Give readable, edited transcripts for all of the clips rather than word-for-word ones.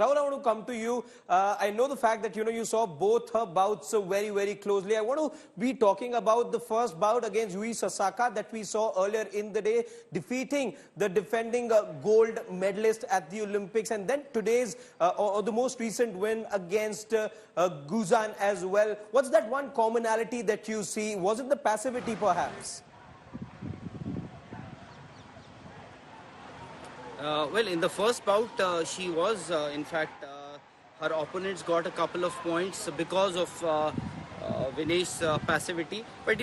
Rahul, I want to come to you. I know the fact that you saw both her bouts very, very closely. I want to be talking about the first bout against Yui Sasaka that we saw earlier in the day, defeating the defending gold medalist at the Olympics, and then today's or the most recent win against Guzan as well. What's that one commonality that you see? Was it the passivity, perhaps? Well, in the first bout, she was, in fact, her opponents got a couple of points because of Vinesh's passivity. But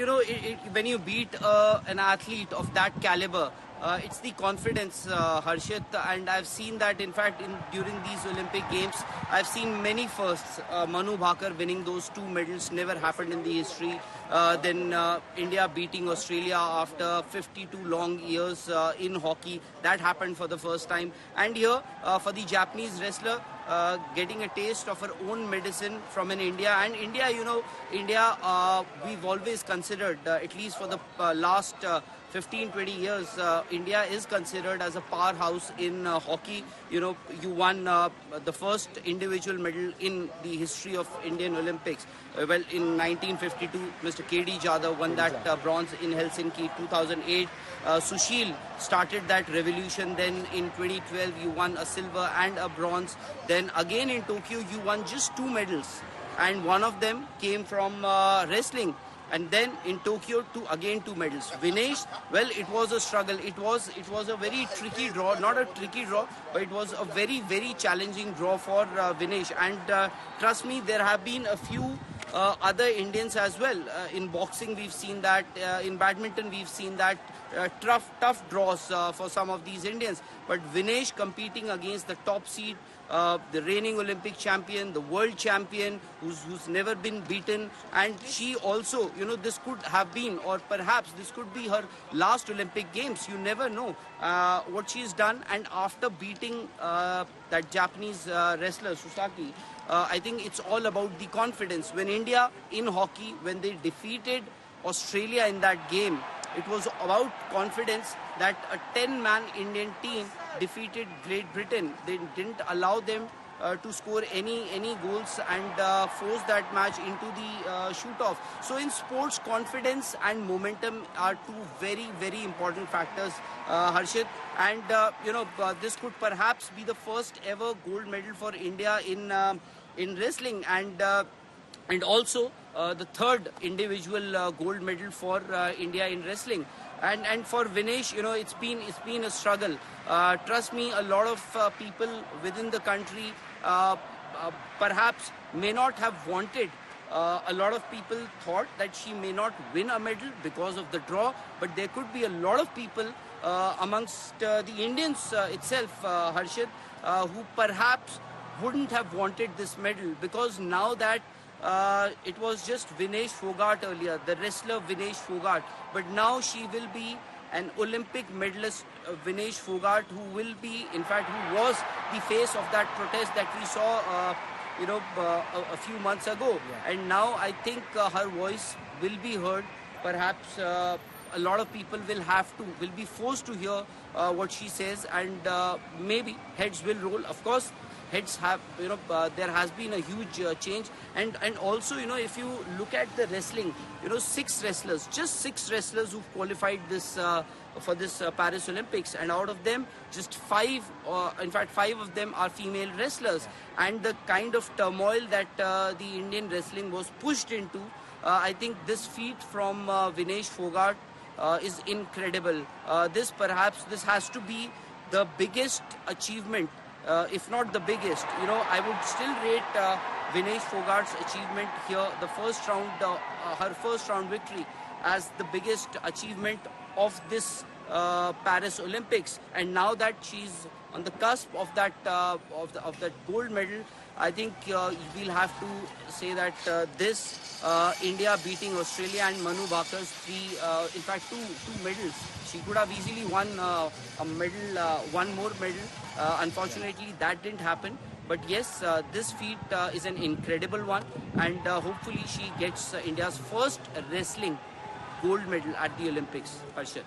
when you beat an athlete of that caliber, it's the confidence, Harshit, and I've seen that, in fact, during these Olympic Games, I've seen many firsts. Manu Bhaker winning those 2 medals never happened in the history. Then India beating Australia after 52 long years in hockey. That happened for the first time. And here, for the Japanese wrestler, getting a taste of her own medicine from an India. And India, India, we've always considered, at least for the last 15-20 years, India is considered as a powerhouse in hockey. You won the first individual medal in the history of Indian Olympics. Well, in 1952, Mr. K.D. Jadhav won that bronze in Helsinki. 2008, Sushil started that revolution. Then in 2012, you won a silver and a bronze. Then again in Tokyo, you won just 2 medals. And one of them came from wrestling. And then in Tokyo, again 2 medals. Vinesh, well, it was a struggle. It was a very tricky draw, not a tricky draw, but it was a very, very challenging draw for Vinesh. And trust me, there have been a few other Indians as well. In boxing, we've seen that. In badminton, we've seen that. Tough draws for some of these Indians. But Vinesh competing against the top seed, the reigning Olympic champion, the world champion, who's never been beaten, and she also, this could have been, or perhaps this could be her last Olympic Games. You never know what she's done. And after beating that Japanese wrestler Susaki, I think it's all about the confidence. When India in hockey, when they defeated Australia in that game, it was about confidence that a 10-man Indian team defeated Great Britain. They didn't allow them to score any goals and force that match into the shoot-off. So in sports, confidence and momentum are 2 very, very important factors, Harshit. And, this could perhaps be the first ever gold medal for India in wrestling, and also the 3rd individual gold medal for India in wrestling. And for Vinesh, it's been a struggle. Trust me, a lot of people within the country perhaps may not have wanted. A lot of people thought that she may not win a medal because of the draw, but there could be a lot of people amongst the Indians itself, Harshit, who perhaps wouldn't have wanted this medal, because now that it was just Vinesh Fogart earlier, the wrestler Vinesh Fogart, but now she will be an Olympic medalist, Vinesh Fogart, who will be, in fact, who was the face of that protest that we saw a few months ago. Yeah. And now I think her voice will be heard. Perhaps a lot of people will be forced to hear what she says, and maybe heads will roll. Of course, heads have, there has been a huge change. And also, if you look at the wrestling, 6 wrestlers, just 6 wrestlers who've qualified this for this Paris Olympics, and out of them, just 5, in fact 5 of them are female wrestlers. And the kind of turmoil that the Indian wrestling was pushed into, I think this feat from Vinesh Fogart is incredible. This has to be the biggest achievement, if not the biggest. I would still rate Vinesh Fogart's achievement here, the first round, her first round victory, as the biggest achievement of this Paris Olympics. And now that she's on the cusp of that gold medal, I think we'll have to say that India beating Australia and Manu Bhaker's 3, in fact two medals. She could have easily won a medal, one more medal. Unfortunately, that didn't happen. But yes, this feat is an incredible one, and hopefully she gets India's first wrestling gold medal at the Olympics, Harshit.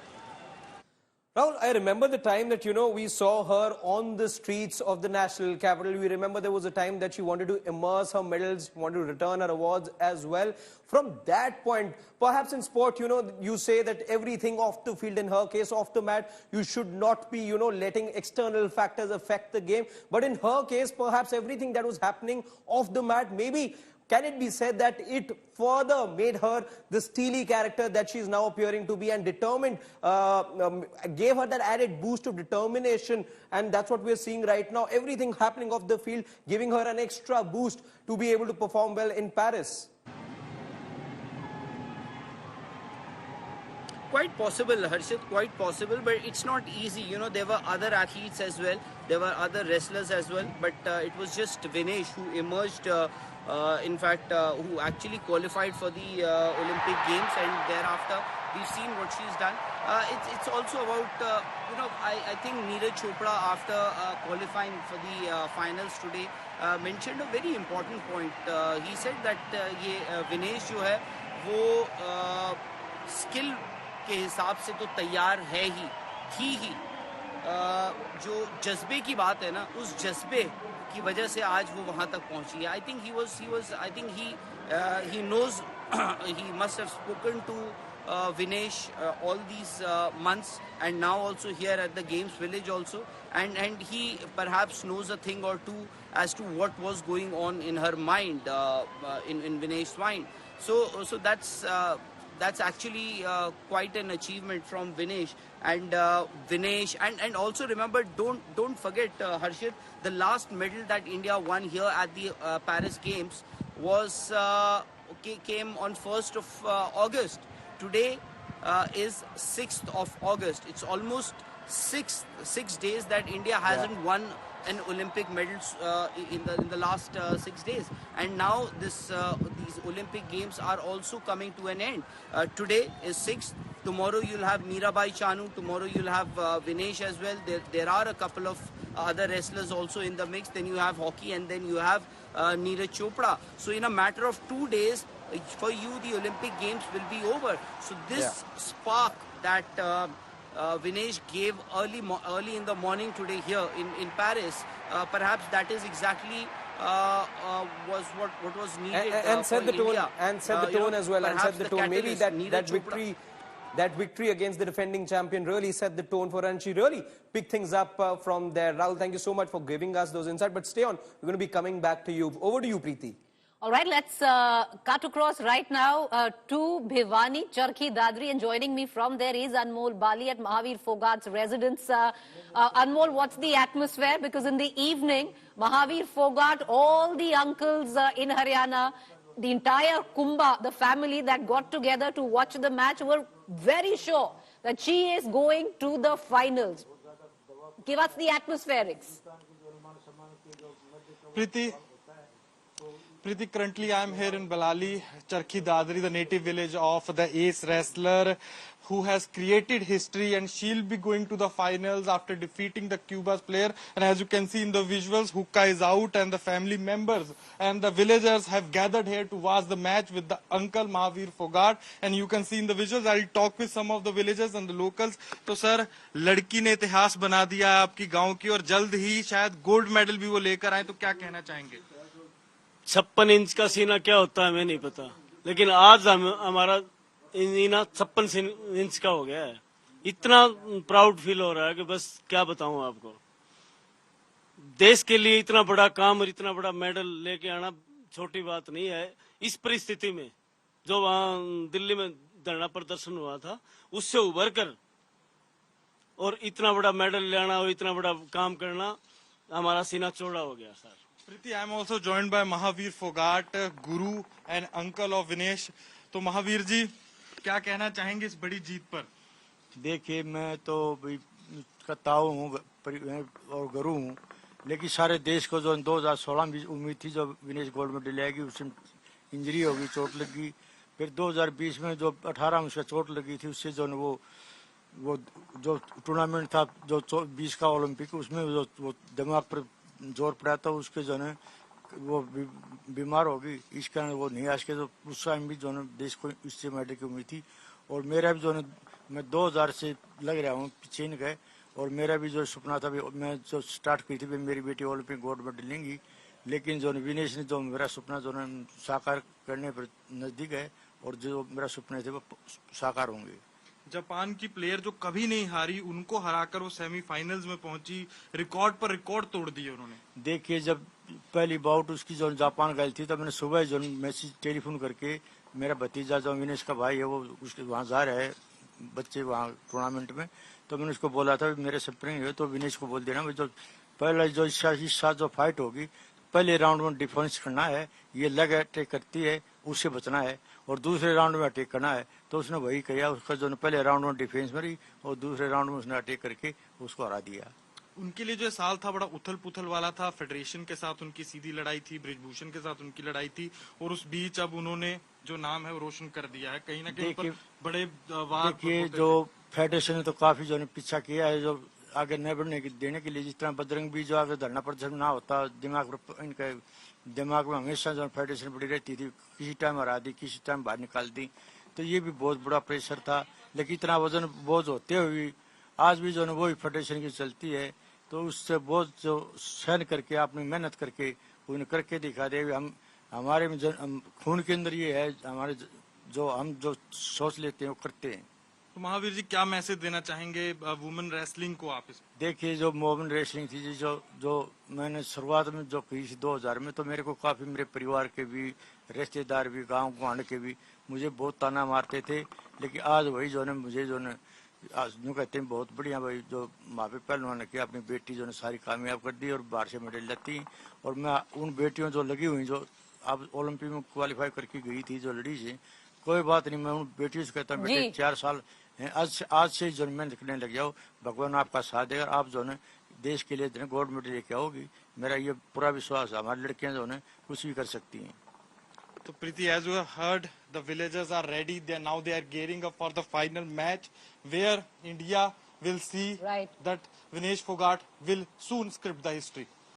Rahul, I remember the time that, we saw her on the streets of the national capital. We remember there was a time that she wanted to immerse her medals, wanted to return her awards as well. From that point, perhaps in sport, you say that everything off the field, in her case, off the mat, you should not be, letting external factors affect the game. But in her case, perhaps everything that was happening off the mat, maybe can it be said that it further made her the steely character that she is now appearing to be, and determined, gave her that added boost of determination, and that's what we're seeing right now. Everything happening off the field, giving her an extra boost to be able to perform well in Paris. Quite possible, Harshit, quite possible, but it's not easy. There were other athletes as well, there were other wrestlers as well, but it was just Vinesh who emerged, who actually qualified for the Olympic Games, and thereafter we've seen what she's done. It's also about, I think Neeraj Chopra, after qualifying for the finals today, mentioned a very important point. He said that Vinesh जो है वो skill के हिसाब से तो तैयार है ही, थी ही, जो जज्बे की बात है ना, उस जज्बे की वजह से आज वो वहां तक पहुंची है. He knows he must have spoken to Vinesh all these months, and now also here at the Games Village also, and he perhaps knows a thing or two as to what was going on in her mind, in Vinesh's mind. So that's actually quite an achievement from Vinesh, and and also remember, don't forget, Harshit, the last medal that India won here at the Paris Games was came on 1st of August. Today is 6th of August. It's almost six days that India hasn't won an Olympic medals in the last 6 days, and now these Olympic Games are also coming to an end. Today is 6th. Tomorrow you'll have Mirabai Chanu. Tomorrow you'll have Vinesh as well. There are a couple of other wrestlers also in the mix. Then you have hockey, and then you have Neeraj Chopra. So in a matter of 2 days, for you the Olympic Games will be over. So this spark that Vinesh gave early in the morning today here in Paris, perhaps that is exactly was what was needed, and set the tone, India. and set the tone as well, and set the tone. Maybe Catalyst, that victory against the defending champion really set the tone for her, and she really picked things up from there. Rahul, thank you so much for giving us those insights, but stay on. We're going to be coming back to you. Over to you, Preeti. All right, let's cut across right now to Bhiwani, Charkhi Dadri, and joining me from there is Anmol Bali at Mahavir Phogat's residence. Anmol, what's the atmosphere? Because in the evening, Mahavir Phogat, all the uncles in Haryana, the entire Kumbha, the family that got together to watch the match, were very sure that she is going to the finals. Give us the atmospherics. Preeti, currently I am here in Balali, Charkhi Dadri, the native village of the ace wrestler who has created history, and she'll be going to the finals after defeating the Cuba's player. And as you can see in the visuals, Hukka is out, and the family members and the villagers have gathered here to watch the match with the uncle Mahavir Phogat. And you can see in the visuals, I'll talk with some of the villagers and the locals. So sir, लड़की ने इतिहास बना दिया है आपकी गांव की, और जल्द ही शायद गोल्ड मेडल भी वो लेकर आए, तो क्या कहना चाहेंगे? 56 इंच का सीना क्या होता है हमें नहीं पता, लेकिन आज हमारा सीना 56 इंच का हो गया है. इतना प्राउड फील हो रहा है कि बस क्या बताऊं आपको. देश के लिए इतना बड़ा काम और इतना बड़ा मेडल लेके आना छोटी बात नहीं है. इस परिस्थिति में जो वहां दिल्ली में धरना प्रदर्शन हुआ था, उससे उभर कर और इतना बड़ा मेडल ले आना और इतना बड़ा काम करना, हमारा सीना चौड़ा हो गया sir. Preeti, I am also joined by Mahavir Phogat, guru and uncle of Vinesh. तो महावीर जी, क्या कहना चाहेंगे इस बड़ी जीत पर? देखिए, मैं तो ताऊ हूँ और गुरु हूँ, लेकिन सारे देश को जो 2016 में उम्मीद थी जो विनेश गोल्ड मेडल लेगी, उसमें इंजरी होगी, चोट लगी. फिर 2020 में जो 18 में उसका चोट लगी थी, उससे जो वो जो टूर्नामेंट था जो 20 का ओलंपिक, उसमें जो वो दिमाग पर जोर पड़ा था, उसके जो है वो बीमार होगी, इस कारण वो नहीं आज के. तो उस टाइम भी जो है देश को इससे मेडल की उम्मीद थी. और मेरा भी जो है मैं 2000 से लग रहा हूँ चीन गए, और मेरा भी जो सपना था, मैं जो स्टार्ट की थी मेरी बेटी ओलंपिक गोल्ड मेडल लेंगी, लेकिन जो विनेश ने जो मेरा सपना जो साकार करने पर नजदीक है, और जो मेरा सपने थे वो साकार होंगे। जापान की प्लेयर जो कभी नहीं हारी, उनको हराकर वो सेमीफाइनल्स में पहुंची, रिकॉर्ड पर रिकॉर्ड तोड़ दिए उन्होंने। देखिए, जब पहली बाउट उसकी जो जापान गई थी, तब मैंने सुबह जो मैसेज टेलीफोन करके, मेरा भतीजा जो विनेश का भाई है वो उसके वहाँ जा रहा है बच्चे वहाँ टूर्नामेंट में, तो मैंने उसको बोला था मेरे स्प्रिंग है तो विनेश को बोल देना जो पहला जो इस साथ जो फाइट होगी, पहले राउंड में डिफेंस करना है, ये लेग अटैक करती है उससे बचना है, और दूसरे राउंड में अटैक करना है। तो उसने वही किया, उसका जो पहले राउंड में डिफेंस में रही और दूसरे राउंड में उसने अटैक करके उसको हरा दिया। उनके लिए जो साल था बड़ा उथल पुथल वाला था, फेडरेशन के साथ उनकी सीधी लड़ाई थी, ब्रिजभूषण के साथ उनकी लड़ाई थी, और उस बीच अब उन्होंने जो नाम है वो रोशन कर दिया है। कहीं ना कहीं पर बड़े वार देखिए, जो फेडरेशन ने तो काफी जो पीछा किया है, जो आगे न बढ़ने देने के लिए, जिस तरह बजरंग भी जो आगे धरना प्रदर्शन ना होता, इनके दिमाग में हमेशा जो फेडरेशन बड़ी रहती थी, किसी टाइम हरा दी, किसी टाइम बाहर निकाल दी, तो ये भी बहुत बड़ा प्रेशर था। लेकिन इतना वजन बोझ होते हुए आज भी जो है वही फेडरेशन की चलती है, तो उससे बहुत जो सहन करके अपनी मेहनत करके उन्हें करके दिखा दे। हम हमारे में खून के अंदर ये है, हमारे जो हम जो सोच लेते हैं वो करते हैं। तो महावीर जी क्या मैसेज देना चाहेंगे वुमेन रेसलिंग को आप? इस देखिए, जो वुमेन रेसलिंग थी जी, जो मैंने शुरुआत में जो की थी 2000 में, तो मेरे को काफी मेरे परिवार के भी, रिश्तेदार भी, गांव गुआंढ के भी मुझे बहुत ताना मारते थे। लेकिन आज वही जो है मुझे जो है आज यूँ कहते हैं बहुत बढ़िया भाई, जो माँ पे पहलवान ने किया, अपनी बेटी जो ने सारी कामयाब कर दी और बाहर से मेडल लाती। और मैं उन बेटियों जो लगी हुई जो अब ओलंपिक में क्वालिफाई करके गई थी, जो लड़ी से, कोई बात नहीं, मैं उन बेटियों से कहता हूँ बेटे 4 साल आज से जो मेहनत करने लग जाओ, भगवान आपका साथ देगा, आप जो है देश के लिए गोल्ड मेडल लेके आओगी। मेरा ये पूरा विश्वास है, हमारी लड़कियां जो है कुछ भी कर सकती हैं। So Preeti, as you have heard, the villagers are ready. They are gearing up for the final match, where India will see that Vinesh Fogart will soon script the history.